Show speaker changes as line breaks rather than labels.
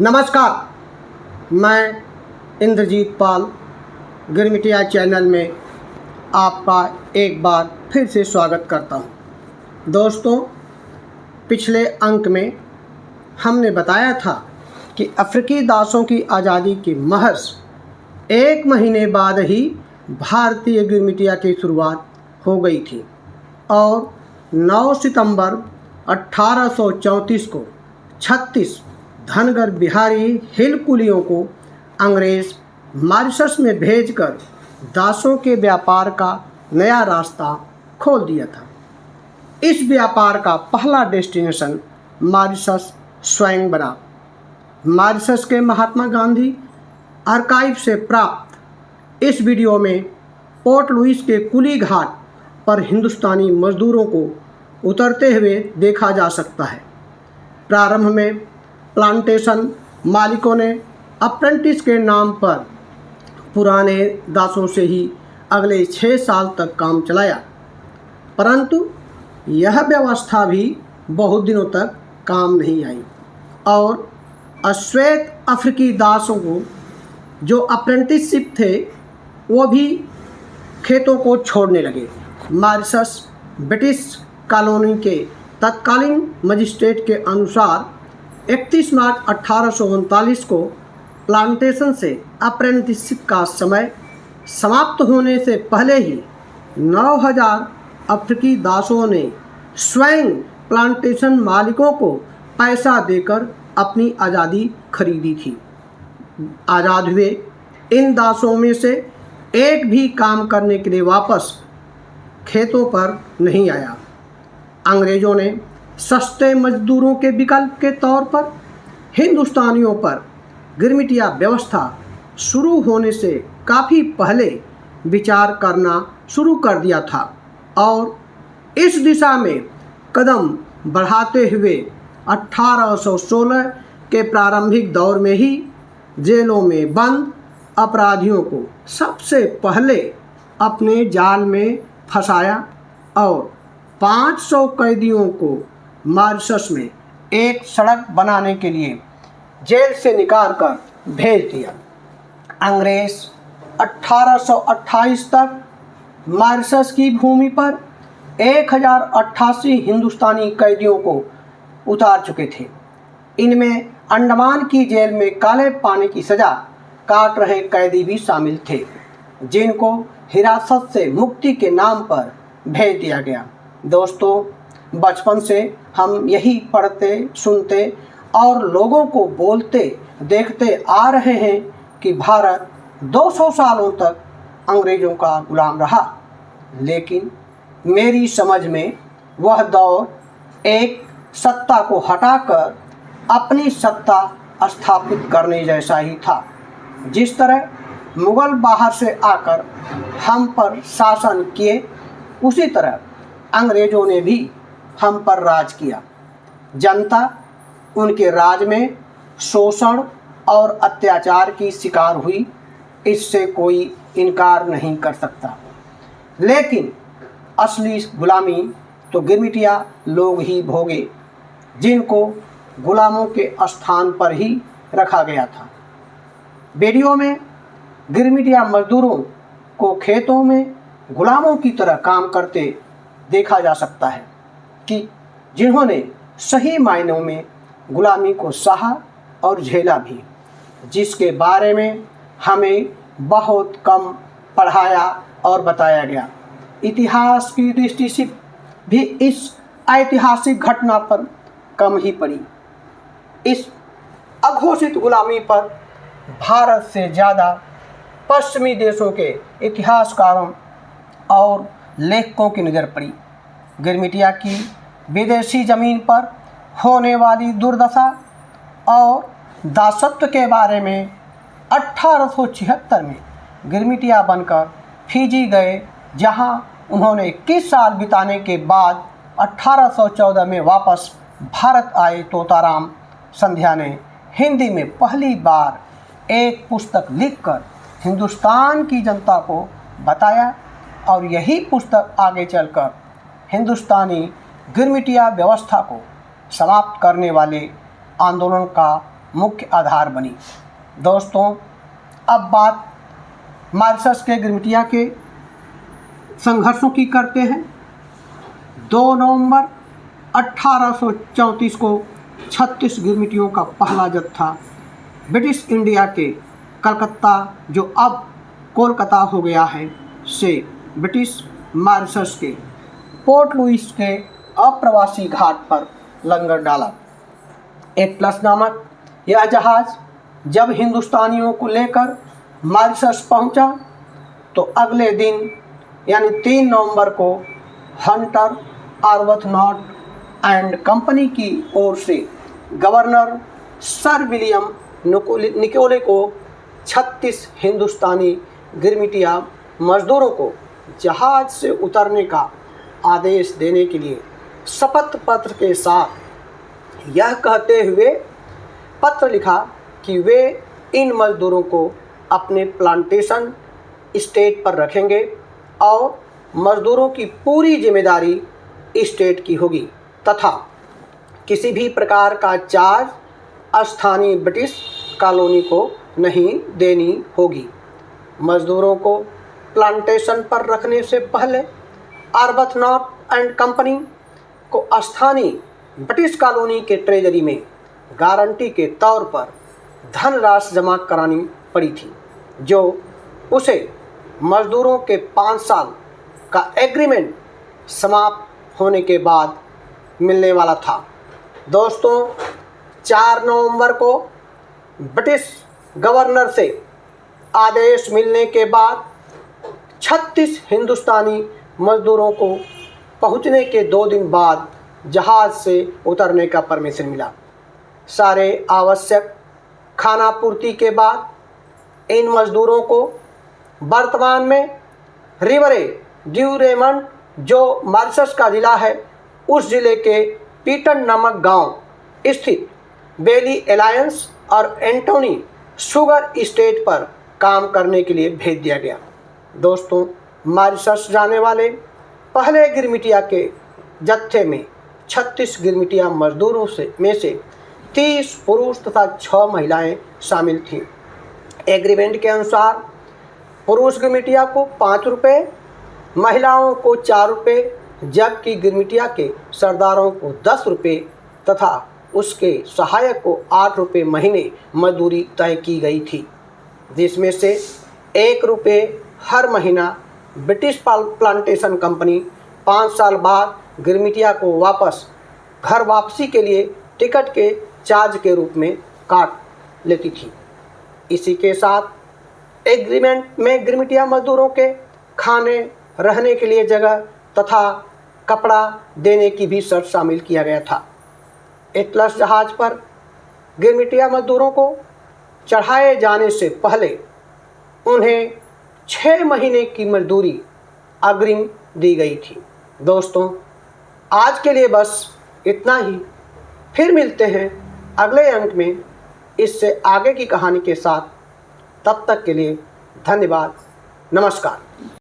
नमस्कार, मैं इंद्रजीत पाल गिरमिटिया चैनल में आपका एक बार फिर से स्वागत करता हूं। दोस्तों, पिछले अंक में हमने बताया था कि अफ्रीकी दासों की आज़ादी के महज 1 महीने बाद ही भारतीय गिरमिटिया की शुरुआत हो गई थी और 9 सितंबर 1834 को 36 धनगर बिहारी हिल कुलियों को अंग्रेज़ मॉरिशस में भेजकर दासों के व्यापार का नया रास्ता खोल दिया था। इस व्यापार का पहला डेस्टिनेशन मॉरिशस स्वयं बना। मॉरिशस के महात्मा गांधी आर्काइव से प्राप्त इस वीडियो में पोर्ट लुइस के कुली घाट पर हिंदुस्तानी मजदूरों को उतरते हुए देखा जा सकता है। प्रारंभ में प्लांटेशन मालिकों ने अप्रेंटिस के नाम पर पुराने दासों से ही अगले 6 साल तक काम चलाया, परंतु यह व्यवस्था भी बहुत दिनों तक काम नहीं आई और अश्वेत अफ्रीकी दासों को जो अप्रेंटिसशिप थे वो भी खेतों को छोड़ने लगे। मॉरिशस ब्रिटिश कॉलोनी के तत्कालीन मजिस्ट्रेट के अनुसार 31 मार्च 1839 को प्लांटेशन से अप्रेंटिसशिप का समय समाप्त होने से पहले ही 9000 अफ्रीकी दासों ने स्वयं प्लांटेशन मालिकों को पैसा देकर अपनी आज़ादी खरीदी थी। आज़ाद हुए इन दासों में से एक भी काम करने के लिए वापस खेतों पर नहीं आया। अंग्रेज़ों ने सस्ते मजदूरों के विकल्प के तौर पर हिंदुस्तानियों पर गिरमिटिया व्यवस्था शुरू होने से काफ़ी पहले विचार करना शुरू कर दिया था और इस दिशा में कदम बढ़ाते हुए 1816 के प्रारंभिक दौर में ही जेलों में बंद अपराधियों को सबसे पहले अपने जाल में फंसाया और 500 कैदियों को मॉरिशस में एक सड़क बनाने के लिए जेल से निकाल कर भेज दिया। अंग्रेज 1828 तक मॉरिशस की भूमि पर 1088 हिंदुस्तानी कैदियों को उतार चुके थे। इनमें अंडमान की जेल में काले पानी की सज़ा काट रहे कैदी भी शामिल थे, जिनको हिरासत से मुक्ति के नाम पर भेज दिया गया। दोस्तों, बचपन से हम यही पढ़ते सुनते और लोगों को बोलते देखते आ रहे हैं कि भारत 200 सालों तक अंग्रेज़ों का गुलाम रहा, लेकिन मेरी समझ में वह दौर एक सत्ता को हटाकर अपनी सत्ता स्थापित करने जैसा ही था। जिस तरह मुग़ल बाहर से आकर हम पर शासन किए, उसी तरह अंग्रेज़ों ने भी हम पर राज किया। जनता उनके राज में शोषण और अत्याचार की शिकार हुई, इससे कोई इनकार नहीं कर सकता। लेकिन असली गुलामी तो गिरमिटिया लोग ही भोगे, जिनको गुलामों के स्थान पर ही रखा गया था। वीडियो में गिरमिटिया मजदूरों को खेतों में गुलामों की तरह काम करते देखा जा सकता है कि जिन्होंने सही मायनों में गुलामी को सहा और झेला भी, जिसके बारे में हमें बहुत कम पढ़ाया और बताया गया। इतिहास की दृष्टि से भी इस ऐतिहासिक घटना पर कम ही पड़ी। इस अघोषित गुलामी पर भारत से ज़्यादा पश्चिमी देशों के इतिहासकारों और लेखकों की नज़र पड़ी। गिरमिटिया की विदेशी ज़मीन पर होने वाली दुर्दशा और दासत्व के बारे में 1876 में गिरमिटिया बनकर फिजी गए, जहां उन्होंने 21 साल बिताने के बाद 1814 में वापस भारत आए। तोताराम संध्या ने हिंदी में पहली बार एक पुस्तक लिखकर हिंदुस्तान की जनता को बताया और यही पुस्तक आगे चलकर हिंदुस्तानी गिरमिटिया व्यवस्था को समाप्त करने वाले आंदोलन का मुख्य आधार बनी। दोस्तों, अब बात मॉरिशस के गिरमिटिया के संघर्षों की करते हैं। 2 नवंबर 1834 को 36 गिरमिटियों का पहला जत्था ब्रिटिश इंडिया के कलकत्ता, जो अब कोलकाता हो गया है, से ब्रिटिश मॉरिशस के पोर्ट लुइस के अप्रवासी घाट पर लंगर डाला। एटलस नामक यह जहाज़ जब हिंदुस्तानियों को लेकर मॉरिशस पहुंचा तो अगले दिन यानी 3 नवंबर को हंटर आर्बथनॉट एंड कंपनी की ओर से गवर्नर सर विलियम निकोले को 36 हिंदुस्तानी गिरमिटिया मजदूरों को जहाज से उतरने का आदेश देने के लिए शपथ पत्र के साथ यह कहते हुए पत्र लिखा कि वे इन मजदूरों को अपने प्लांटेशन स्टेट पर रखेंगे और मजदूरों की पूरी जिम्मेदारी स्टेट की होगी तथा किसी भी प्रकार का चार्ज स्थानीय ब्रिटिश कॉलोनी को नहीं देनी होगी। मजदूरों को प्लांटेशन पर रखने से पहले आर्बथनॉट एंड कंपनी को स्थानीय ब्रिटिश कॉलोनी के ट्रेजरी में गारंटी के तौर पर धनराशि जमा करानी पड़ी थी, जो उसे मजदूरों के 5 साल का एग्रीमेंट समाप्त होने के बाद मिलने वाला था। दोस्तों, 4 नवंबर को ब्रिटिश गवर्नर से आदेश मिलने के बाद 36 हिंदुस्तानी मजदूरों को पहुंचने के 2 दिन बाद जहाज़ से उतरने का परमिशन मिला। सारे आवश्यक खाना पूर्ति के बाद इन मजदूरों को वर्तमान में रिवरे ड्यू रेमंड, जो मॉरिशस का ज़िला है, उस ज़िले के पीटन नामक गांव स्थित बेली एलायंस और एंटोनी शुगर स्टेट पर काम करने के लिए भेज दिया गया। दोस्तों, मॉरिशस जाने वाले पहले गिरमिटिया के जत्थे में 36 गिरमिटिया मजदूरों में से 30 पुरुष तथा 6 महिलाएं शामिल थीं। एग्रीमेंट के अनुसार पुरुष गिरमिटिया को 5 रुपये, महिलाओं को 4 रुपये, जबकि गिरमिटिया के सरदारों को 10 रुपये तथा उसके सहायक को 8 रुपये महीने मजदूरी तय की गई थी, जिसमें से 1 रुपये हर महीना ब्रिटिश प्लांटेशन कंपनी 5 साल बाद गिरमिटिया को वापस घर वापसी के लिए टिकट के चार्ज के रूप में काट लेती थी। इसी के साथ एग्रीमेंट में गिरमिटिया मजदूरों के खाने, रहने के लिए जगह तथा कपड़ा देने की भी शर्त शामिल किया गया था। एटलस जहाज़ पर गिरमिटिया मजदूरों को चढ़ाए जाने से पहले उन्हें 6 महीने की मजदूरी अग्रिम दी गई थी। दोस्तों, आज के लिए बस इतना ही। फिर मिलते हैं अगले अंक में इससे आगे की कहानी के साथ। तब तक के लिए धन्यवाद। नमस्कार।